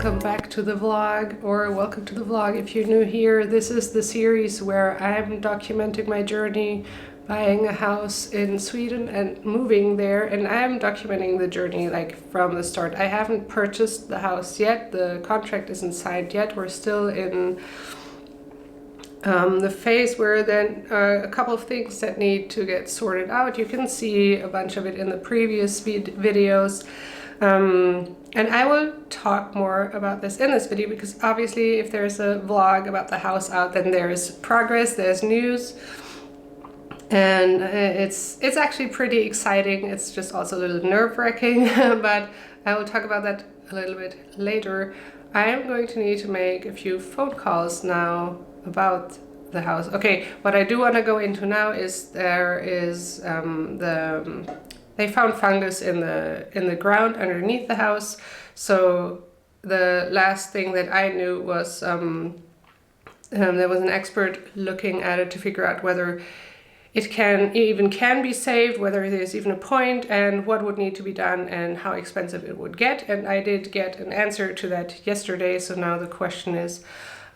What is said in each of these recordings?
welcome back to the vlog, or welcome to the vlog if you're new here. This is the series where I'm documenting my journey buying a house in Sweden and moving there, and I'm documenting the journey like from the start. I haven't purchased the house yet, the contract isn't signed yet. We're still in the phase where then a couple of things that need to get sorted out. You can see a bunch of it in the previous videos. And I will talk more about this in this video, because obviously if there's a vlog about the house out, then there's progress, there's news, and it's actually pretty exciting. It's just also a little nerve-wracking, but I will talk about that a little bit later. I am going to need to make a few phone calls now about the house. Okay, what I do want to go into now is there is they found fungus in the ground underneath the house. So the last thing that I knew was there was an expert looking at it to figure out whether it can be saved, whether there's even a point, and what would need to be done and how expensive it would get. And I did get an answer to that yesterday. So now the question is,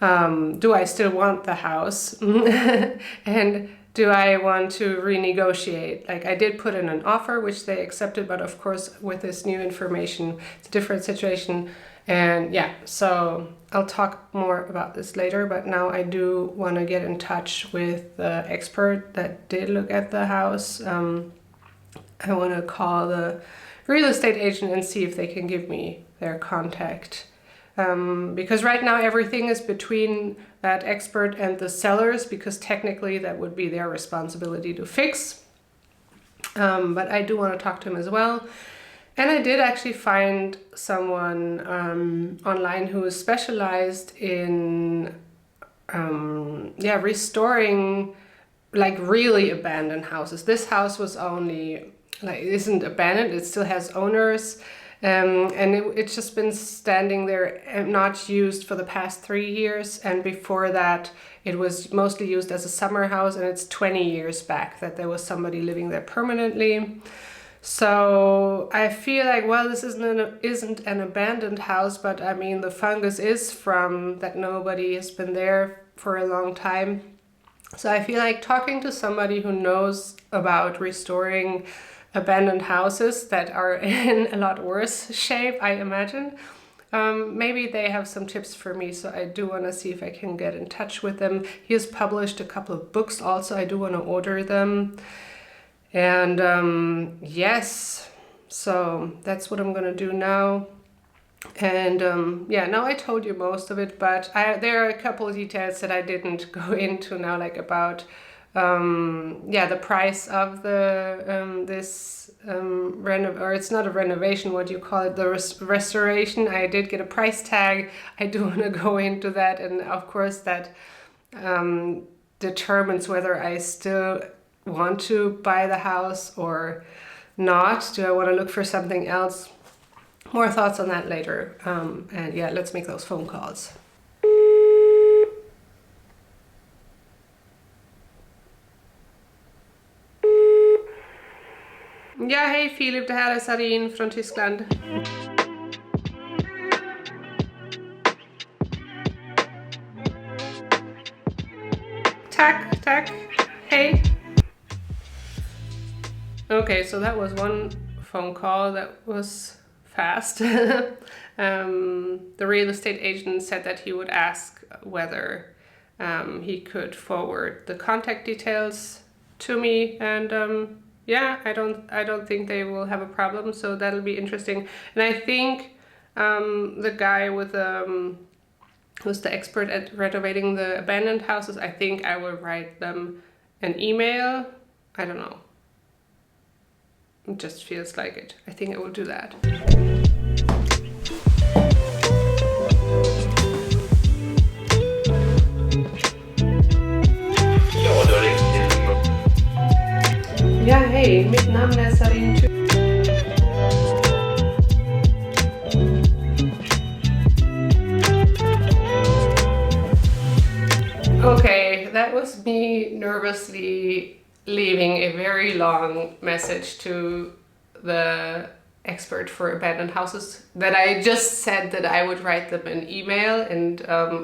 do I still want the house? And do I want to renegotiate? Like, I did put in an offer, which they accepted, but of course with this new information, it's a different situation. And yeah, so I'll talk more about this later, but now I do want to get in touch with the expert that did look at the house. I want to call the real estate agent and see if they can give me their contact. Because right now everything is between that expert and the sellers, because technically that would be their responsibility to fix. But I do want to talk to him as well. And I did actually find someone online who is specialized in restoring like really abandoned houses. This house was only like, it isn't abandoned, it still has owners. And it's just been standing there and not used for the past 3 years. And before that, it was mostly used as a summer house, and it's 20 years back that there was somebody living there permanently. So I feel like, well, this isn't an abandoned house, but I mean, the fungus is from that nobody has been there for a long time. So I feel like talking to somebody who knows about restoring abandoned houses that are in a lot worse shape, I imagine. Maybe they have some tips for me, so I do want to see if I can get in touch with them. He has published a couple of books also. I do want to order them. And yes, so that's what I'm going to do now. And now I told you most of it, but there are a couple of details that I didn't go into now, like about the price of the or it's not a renovation, what do you call it, the restoration. I did get a price tag. I do want to go into that, and of course that determines whether I still want to buy the house or not. Do I want to look for something else? More thoughts on that later. And yeah, let's make those phone calls. Ja, hej Filip, det här är Sarin från Tyskland. Tack, hey. Okay, so that was one phone call that was fast. The real estate agent said that he would ask whether he could forward the contact details to me, and I don't think they will have a problem, so that'll be interesting. And I think the guy with who's the expert at renovating the abandoned houses, I think I will write them an email. I don't know. It just feels like it. I think I will do that. Ja, hej, mitt namn är Sarin. Okay, that was me nervously leaving a very long message to the expert for abandoned houses that I just said that I would write them an email, and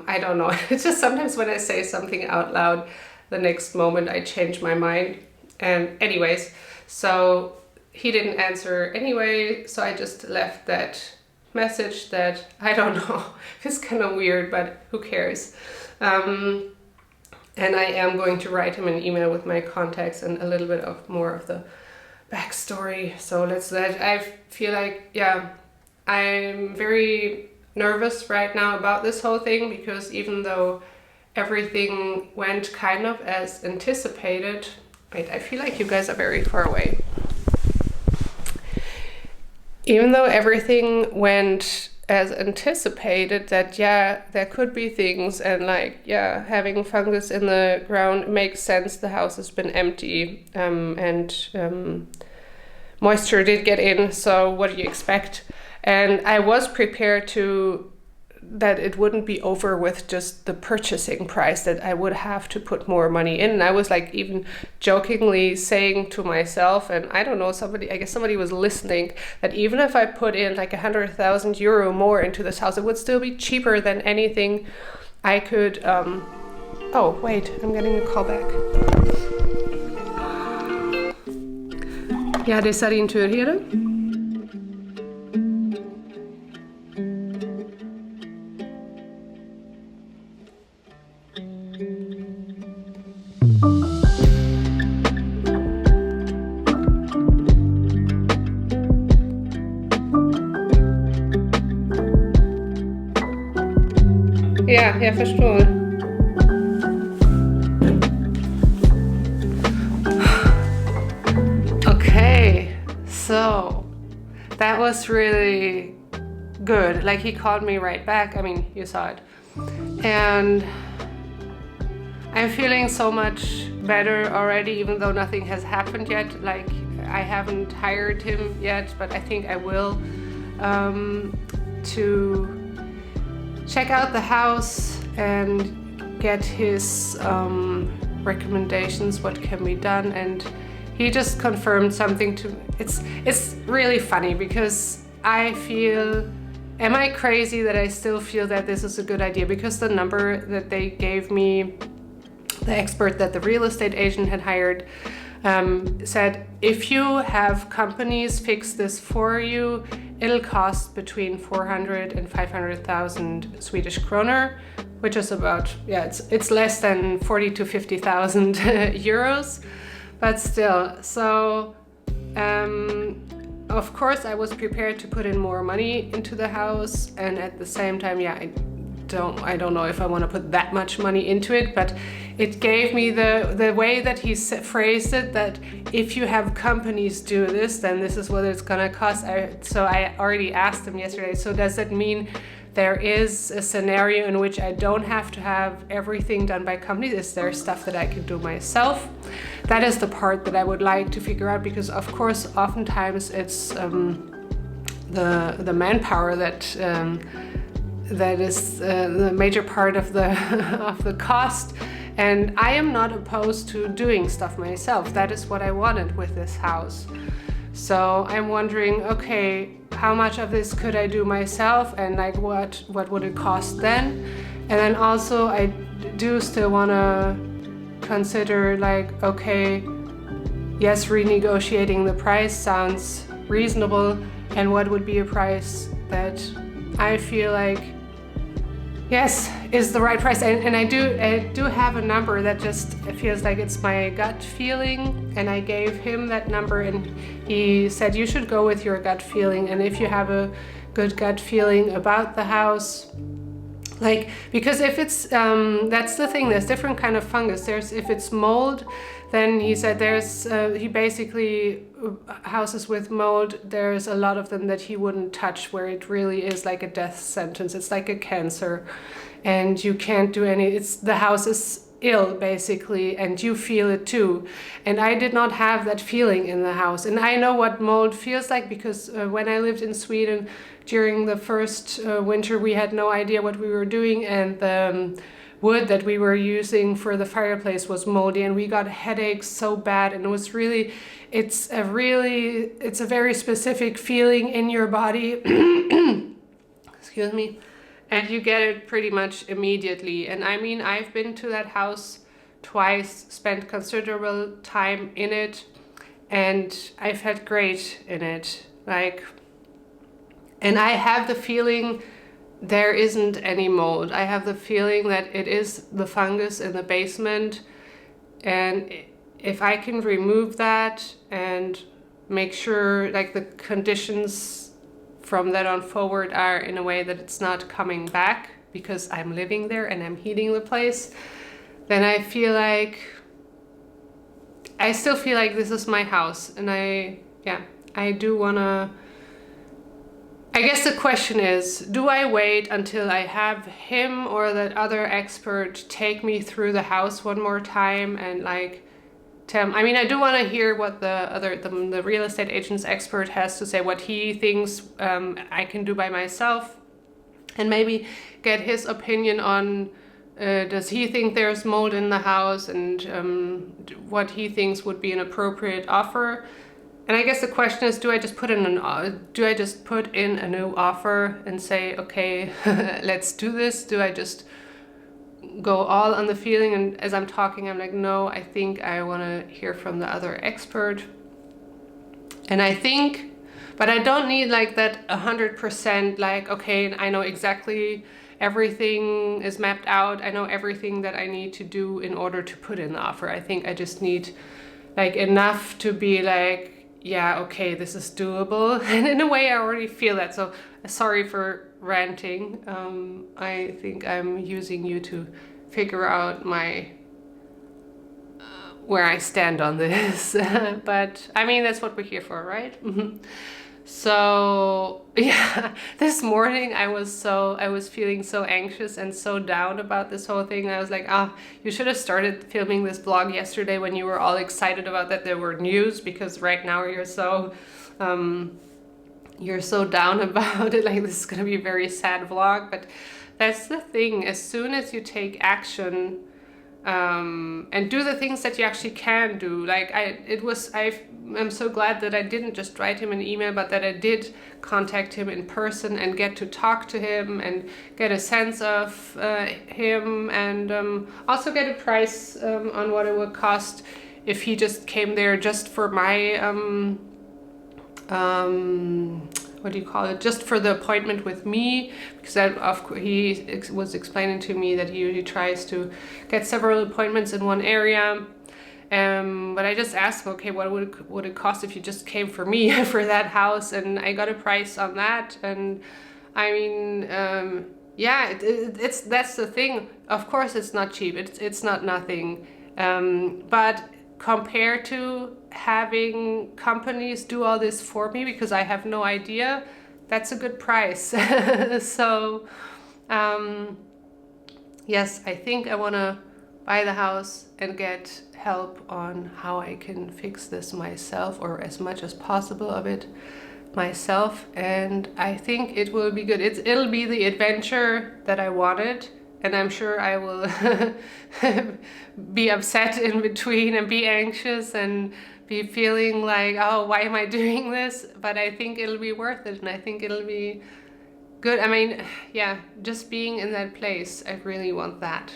I don't know. It's just sometimes when I say something out loud, the next moment I change my mind. And anyways, so he didn't answer anyway, so I just left that message that, I don't know, it's kind of weird, but who cares? And I am going to write him an email with my contacts and a little bit of more of the backstory. So I feel like, yeah, I'm very nervous right now about this whole thing, because even though everything went kind of as anticipated, wait, I feel like you guys are very far away. Even though everything went as anticipated, that yeah, there could be things, and like, yeah, having fungus in the ground makes sense. The house has been empty, and moisture did get in, so what do you expect? And I was prepared that it wouldn't be over with just the purchasing price, that I would have to put more money in. And I was like even jokingly saying to myself, and I don't know, I guess somebody was listening, that even if I put in like 100,000 euro more into this house, it would still be cheaper than anything I could, oh wait, I'm getting a call back. Ja, det är din tur här. Ja, jag förstår. Okay, so that was really good. Like, he called me right back. I mean, you saw it. And I'm feeling so much better already, even though nothing has happened yet. Like, I haven't hired him yet, but I think I will, to check out the house and get his recommendations, what can be done. And he just confirmed something to me. It's really funny, because I feel, am I crazy that I still feel that this is a good idea? Because the number that they gave me, the expert that the real estate agent had hired, said, if you have companies fix this for you, it'll cost between 400 and 500,000 Swedish kroner, which is about, yeah, it's less than 40 to 50,000 euros, but still. So, of course, I was prepared to put in more money into the house, and at the same time, yeah, I don't know if I want to put that much money into it, but it gave me the way that he phrased it, that if you have companies do this, then this is what it's gonna cost. So I already asked him yesterday, so does that mean there is a scenario in which I don't have to have everything done by companies? Is there stuff that I can do myself? That is the part that I would like to figure out, because of course oftentimes it's the manpower that is the major part of the of the cost. And I am not opposed to doing stuff myself. That is what I wanted with this house. So I'm wondering, okay, how much of this could I do myself, and like what would it cost then? And then also I do still want to consider, like, okay, yes, renegotiating the price sounds reasonable, and what would be a price that I feel like, yes, is the right price. And I do have a number that just feels like it's my gut feeling, and I gave him that number, and he said you should go with your gut feeling. And if you have a good gut feeling about the house, like, because if it's that's the thing, there's different kind of fungus. If it's mold, then he said he basically, houses with mold, there's a lot of them that he wouldn't touch, where it really is like a death sentence. It's like a cancer, and you can't do the house is ill basically, and you feel it too. And I did not have that feeling in the house, and I know what mold feels like, because when I lived in Sweden during the first winter, we had no idea what we were doing, and wood that we were using for the fireplace was moldy, and we got headaches so bad. And it was really, it's a very specific feeling in your body. Excuse me. And you get it pretty much immediately. And I mean, I've been to that house twice, spent considerable time in it, and I've had great in it. Like, and I have the feeling there isn't any mold. I have the feeling that it is the fungus in the basement, and if I can remove that and make sure like the conditions from that on forward are in a way that it's not coming back because I'm living there and I'm heating the place, then I still feel like this is my house. And I do wanna, I guess the question is, do I wait until I have him or that other expert take me through the house one more time and like tell him? I mean, I do want to hear what the real estate agent's expert has to say, what he thinks I can do by myself, and maybe get his opinion on does he think there's mold in the house, and what he thinks would be an appropriate offer. And I guess the question is, do I just put in a new offer and say, okay, let's do this? Do I just go all on the feeling? And as I'm talking, I'm like, no, I think I want to hear from the other expert. And I think, but I don't need like that 100%, like, okay, I know exactly everything is mapped out. I know everything that I need to do in order to put in the offer. I think I just need like enough to be like, yeah, okay, this is doable. And in a way, I already feel that. So sorry for ranting. I think I'm using you to figure out my where I stand on this. But I mean, that's what we're here for, right? So yeah, this morning I was feeling so anxious and so down about this whole thing. I was like, you should have started filming this vlog yesterday when you were all excited about that there were news, because right now you're so down about it. Like, this is gonna be a very sad vlog. But that's the thing, as soon as you take action and do the things that you actually can do. Like I'm so glad that I didn't just write him an email, but that I did contact him in person and get to talk to him and get a sense of him, and also get a price on what it would cost if he just came there just for my what do you call it, just for the appointment with me, because he was explaining to me that he usually tries to get several appointments in one area. But I just asked him, okay, what would it cost if you just came for me for that house? And I got a price on that. And I mean, yeah, that's the thing. Of course, it's not cheap. It's not nothing. But compared to having companies do all this for me, because I have no idea, that's a good price. So yes, I think I want to buy the house and get help on how I can fix this myself, or as much as possible of it myself. And I think it will be good. It'll be the adventure that I wanted. And I'm sure I will be upset in between and be anxious and be feeling like, oh, why am I doing this? But I think it'll be worth it, and I think it'll be good. I mean, yeah, just being in that place, I really want that.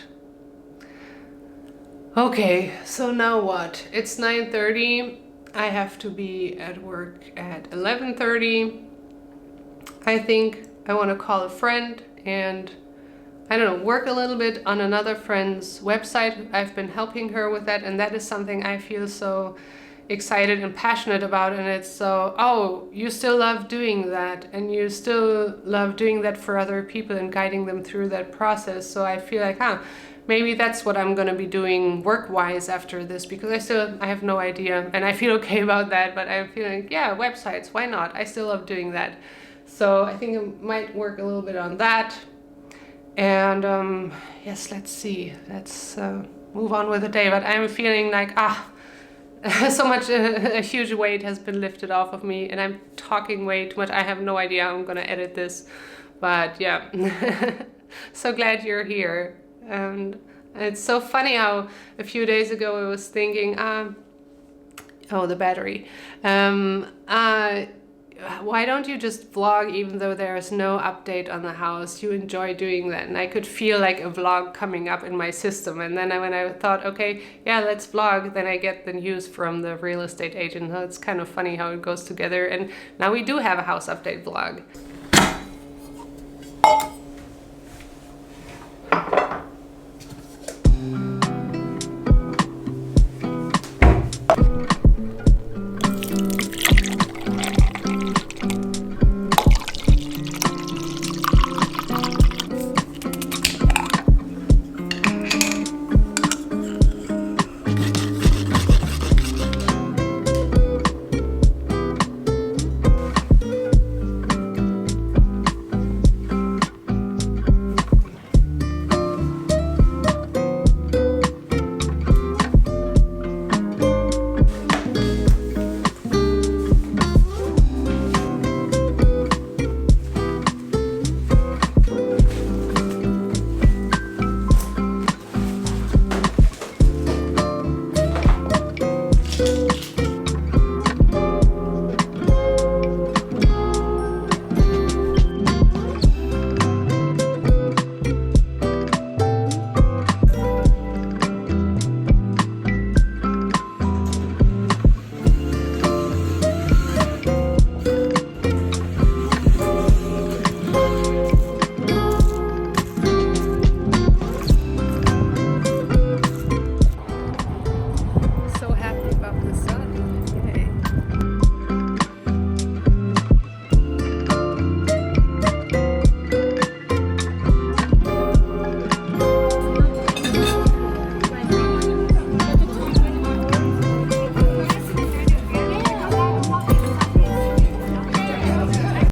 Okay, so now what? It's 9:30. I have to be at work at 11:30. I think I want to call a friend and, I don't know, work a little bit on another friend's website. I've been helping her with that, and that is something I feel so excited and passionate about. And it's so, oh, you still love doing that, and you still love doing that for other people and guiding them through that process. So I feel like, maybe that's what I'm gonna be doing work-wise after this, because I have no idea, and I feel okay about that. But I'm feeling, yeah, websites, why not? I still love doing that. So I think I might work a little bit on that. And yes, let's see, let's move on with the day. But I'm feeling like, so much, a huge weight has been lifted off of me, and I'm talking way too much. I have no idea how I'm gonna edit this, but yeah. So glad you're here. And it's so funny how a few days ago I was thinking, oh, the battery. Why don't you just vlog even though there's no update on the house? You enjoy doing that. And I could feel like a vlog coming up in my system. And then when I thought, okay, yeah, let's vlog, then I get the news from the real estate agent. So it's kind of funny how it goes together. And now we do have a house update vlog.